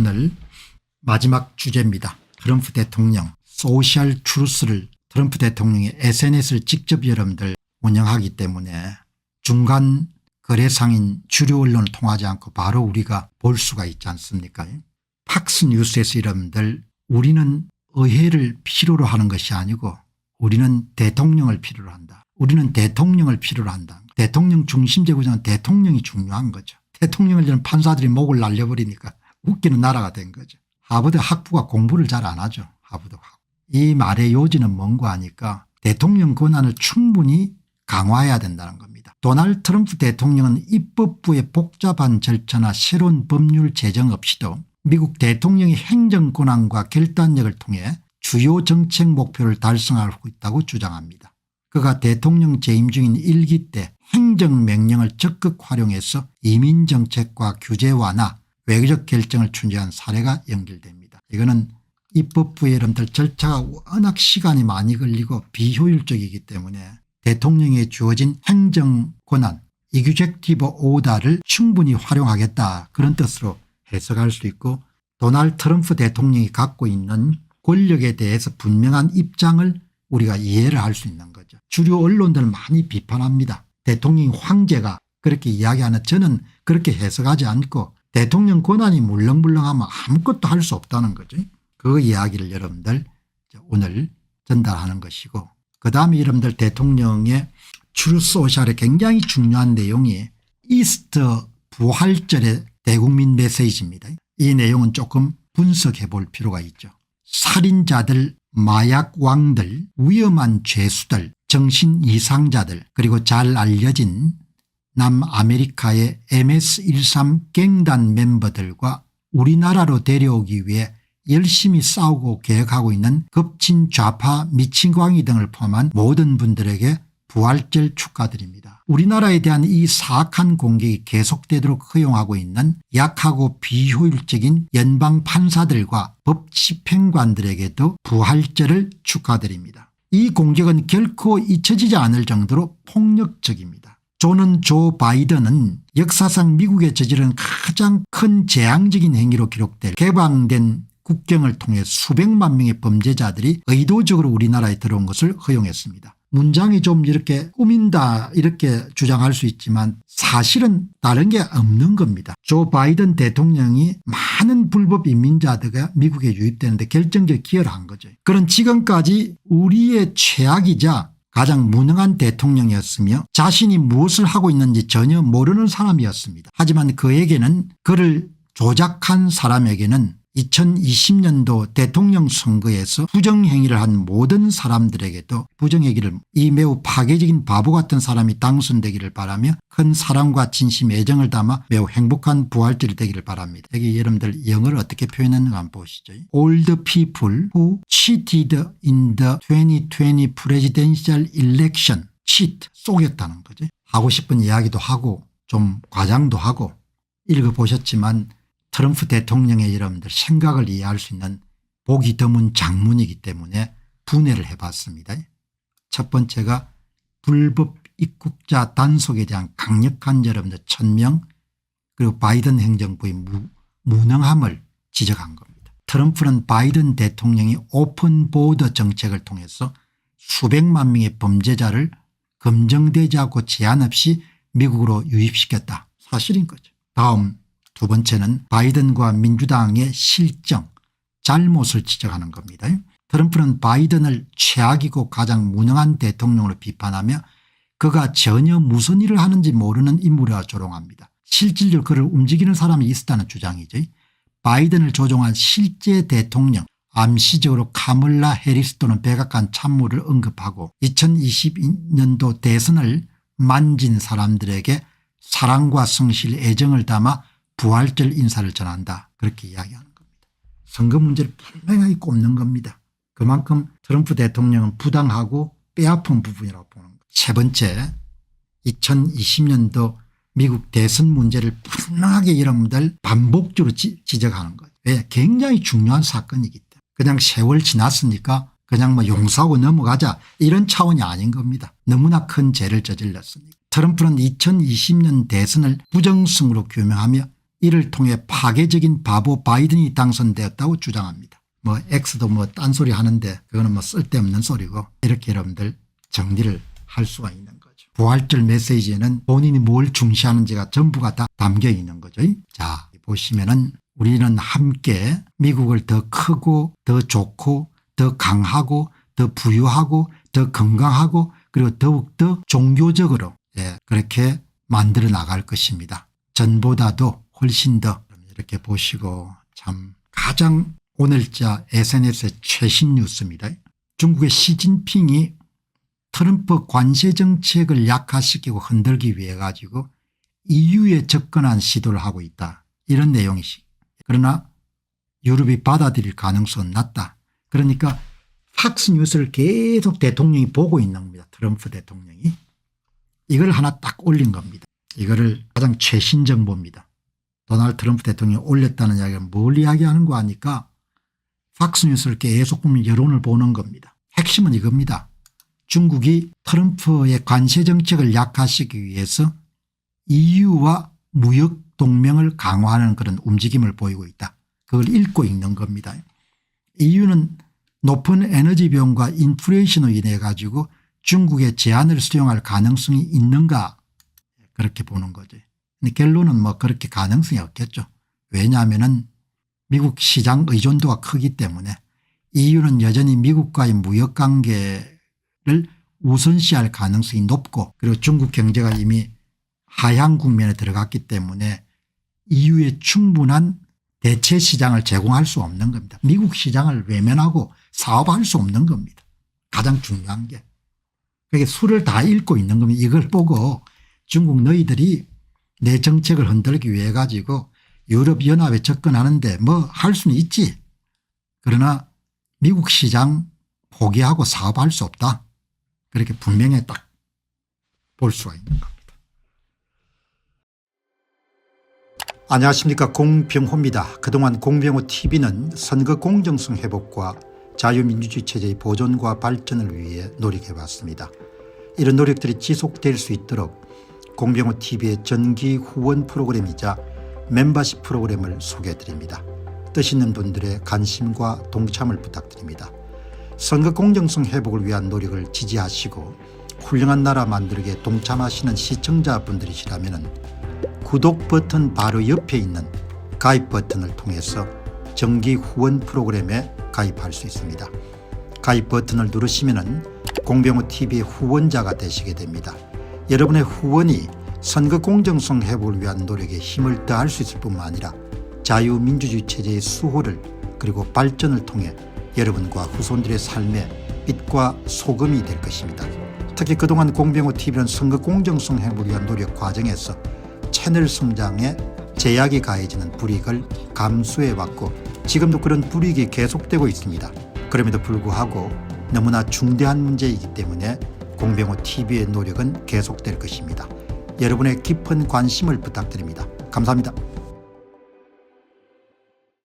오늘 마지막 주제입니다. 트럼프 대통령 소셜 트루스를 트럼프 대통령이 SNS를 직접 여러분들 운영하기 때문에 중간 거래상인 주류 언론을 통하지 않고 바로 우리가 볼 수가 있지 않습니까? 팍스뉴스에서 여러분들 우리는 의회를 필요로 하는 것이 아니고 우리는 대통령을 필요로 한다. 우리는 대통령을 필요로 한다. 대통령 중심제 구조는 대통령이 중요한 거죠. 대통령을 저는 판사들이 목을 날려버리니까 웃기는 나라가 된 거죠. 하버드 학부가 공부를 잘 안 하죠. 하버드 학부. 이 말의 요지는 뭔가 하니까 대통령 권한을 충분히 강화해야 된다는 겁니다. 도널드 트럼프 대통령은 입법부의 복잡한 절차나 새로운 법률 제정 없이도 미국 대통령의 행정 권한과 결단력을 통해 주요 정책 목표를 달성하고 있다고 주장합니다. 그가 대통령 재임 중인 1기 때 행정명령을 적극 활용해서 이민정책과 규제 완화, 외교적 결정을 추진한 사례가 연결됩니다. 이거는 입법부의 여러분들 절차가 워낙 시간이 많이 걸리고 비효율적이기 때문에 대통령에 주어진 행정권한 이규젝티브 오더를 충분히 활용하겠다 그런 뜻으로 해석할 수 있고 도널드 트럼프 대통령이 갖고 있는 권력에 대해서 분명한 입장을 우리가 이해를 할 수 있는 거죠. 주류 언론들은 많이 비판합니다. 대통령이 황제가 그렇게 이야기하는 저는 그렇게 해석하지 않고 대통령 권한이 물렁물렁하면 아무것도 할 수 없다는 거죠. 그 이야기를 여러분들 오늘 전달하는 것이고 그다음에 여러분들 대통령의 트루소셜에 굉장히 중요한 내용이 이스터 부활절의 대국민 메시지입니다. 이 내용은 조금 분석해 볼 필요가 있죠. 살인자들, 마약왕들, 위험한 죄수들, 정신 이상자들 그리고 잘 알려진 남아메리카의 MS-13 갱단 멤버들과 우리나라로 데려오기 위해 열심히 싸우고 계획하고 있는 급진 좌파 미친광이 등을 포함한 모든 분들에게 부활절 축하드립니다. 우리나라에 대한 이 사악한 공격이 계속되도록 허용하고 있는 약하고 비효율적인 연방 판사들과 법 집행관들에게도 부활절을 축하드립니다. 이 공격은 결코 잊혀지지 않을 정도로 폭력적입니다. 조 바이든은 역사상 미국에 저지른 가장 큰 재앙적인 행위로 기록될 개방된 국경을 통해 수백만 명의 범죄자들이 의도적으로 우리나라에 들어온 것을 허용했습니다. 문장이 좀 이렇게 꾸민다 이렇게 주장할 수 있지만 사실은 다른 게 없는 겁니다. 조 바이든 대통령이 많은 불법 이민자들과 미국에 유입되는데 결정적 기여를 한 거죠. 그런 지금까지 우리의 최악이자 가장 무능한 대통령이었으며 자신이 무엇을 하고 있는지 전혀 모르는 사람이었습니다. 하지만 그에게는 그를 조작한 사람에게는 2020년도 대통령 선거에서 부정행위를 한 모든 사람들에게도 부정행위를 이 매우 파괴적인 바보 같은 사람이 당선되기를 바라며 큰 사랑과 진심 애정을 담아 매우 행복한 부활절이 되기를 바랍니다. 여기 여러분들 영어를 어떻게 표현했는가 한번 보시죠. All the people who cheated in the 2020 presidential election. cheat, 속였다는 거죠. 하고 싶은 이야기도 하고 좀 과장도 하고 읽어보셨지만 트럼프 대통령의 여러분들 생각을 이해할 수 있는 보기 드문 장문이기 때문에 분해를 해봤습니다. 첫 번째가 불법 입국자 단속에 대한 강력한 여러분들 천명 그리고 바이든 행정부의 무능함을 지적한 겁니다. 트럼프는 바이든 대통령이 오픈 보더 정책을 통해서 수백만 명의 범죄자를 검증되지 않고 제한 없이 미국으로 유입시켰다. 사실인 거죠. 다음 두 번째는 바이든과 민주당의 실정, 잘못을 지적하는 겁니다. 트럼프는 바이든을 최악이고 가장 무능한 대통령으로 비판하며 그가 전혀 무슨 일을 하는지 모르는 인물이라 조롱합니다. 실질적으로 그를 움직이는 사람이 있었다는 주장이죠. 바이든을 조종한 실제 대통령, 암시적으로 카멀라 해리스 또는 백악관 참모를 언급하고 2022년도 대선을 만진 사람들에게 사랑과 성실, 애정을 담아 부활절 인사를 전한다. 그렇게 이야기하는 겁니다. 선거 문제를 분명하게 꼽는 겁니다. 그만큼 트럼프 대통령은 부당하고 빼앗은 부분이라고 보는 거예요. 세 번째 2020년도 미국 대선 문제를 분명하게 여러분들 반복적으로 지적하는 거예요. 왜? 굉장히 중요한 사건이기 때문에 그냥 세월 지났으니까 그냥 뭐 용서하고 넘어가자 이런 차원이 아닌 겁니다. 너무나 큰 죄를 저질렀습니다. 트럼프는 2020년 대선을 부정승으로 규명하며 이를 통해 파괴적인 바보 바이든이 당선되었다고 주장합니다. 뭐 X도 뭐 딴소리 하는데 그거는 뭐 쓸데없는 소리고, 이렇게 여러분들 정리를 할 수가 있는 거죠. 부활절 메시지에는 본인이 뭘 중시하는지가 전부가 다 담겨 있는 거죠. 자, 보시면은 우리는 함께 미국을 더 크고 더 좋고 더 강하고 더 부유하고 더 건강하고 그리고 더욱더 종교적으로 그렇게 만들어 나갈 것입니다. 전보다도 훨씬 더. 이렇게 보시고, 참 가장 오늘자 SNS의 최신 뉴스입니다. 중국의 시진핑이 트럼프 관세 정책을 약화시키고 흔들기 위해 가지고 EU에 접근한 시도를 하고 있다, 이런 내용이시. 그러나 유럽이 받아들일 가능성은 낮다. 그러니까 팍스뉴스를 계속 대통령이 보고 있는 겁니다. 트럼프 대통령이 이걸 하나 딱 올린 겁니다. 이거를 가장 최신 정보입니다. 도널드 트럼프 대통령이 올렸다는 이야기가 뭘 이야기하는 거 아니까 팍스뉴스를 계속 보면 여론을 보는 겁니다. 핵심은 이겁니다. 중국이 트럼프의 관세 정책을 약화시키기 위해서 EU와 무역 동맹을 강화하는 그런 움직임을 보이고 있다. 그걸 읽고 있는 겁니다. EU는 높은 에너지 비용과 인플레이션으로 인해 가지고 중국의 제한을 수용할 가능성이 있는가, 그렇게 보는 거죠. 근데 결론은 뭐 그렇게 가능성이 없겠죠. 왜냐하면은 미국 시장 의존도가 크기 때문에 EU는 여전히 미국과의 무역 관계를 우선시할 가능성이 높고, 그리고 중국 경제가 이미 하향 국면에 들어갔기 때문에 EU에 충분한 대체 시장을 제공할 수 없는 겁니다. 미국 시장을 외면하고 사업할 수 없는 겁니다. 가장 중요한 게. 그게 수를 다 읽고 있는 겁니다. 이걸 보고 중국 너희들이 내 정책을 흔들기 위해 가지고 유럽연합에 접근하는데 뭐 할 수는 있지. 그러나 미국 시장 포기하고 사업할 수 없다. 그렇게 분명히 딱 볼 수가 있는 겁니다. 안녕하십니까, 공병호입니다. 그동안 공병호 TV는 선거 공정성 회복과 자유민주주의 체제의 보존과 발전을 위해 노력해왔습니다. 이런 노력들이 지속될 수 있도록 공병호 TV의 정기 후원 프로그램이자 멤버십 프로그램을 소개해드립니다. 뜻 있는 분들의 관심과 동참을 부탁드립니다. 선거 공정성 회복을 위한 노력을 지지하시고 훌륭한 나라 만들기에 동참하시는 시청자분들이시라면 구독 버튼 바로 옆에 있는 가입 버튼을 통해서 정기 후원 프로그램에 가입할 수 있습니다. 가입 버튼을 누르시면 공병호TV의 후원자가 되시게 됩니다. 여러분의 후원이 선거 공정성 회복을 위한 노력에 힘을 더할 수 있을 뿐만 아니라 자유민주주의 체제의 수호를 그리고 발전을 통해 여러분과 후손들의 삶에 빛과 소금이 될 것입니다. 특히 그동안 공병호TV는 선거 공정성 회복을 위한 노력 과정에서 채널 성장에 제약이 가해지는 불이익을 감수해왔고 지금도 그런 불이익이 계속되고 있습니다. 그럼에도 불구하고 너무나 중대한 문제이기 때문에 공병호TV의 노력은 계속될 것입니다. 여러분의 깊은 관심을 부탁드립니다. 감사합니다.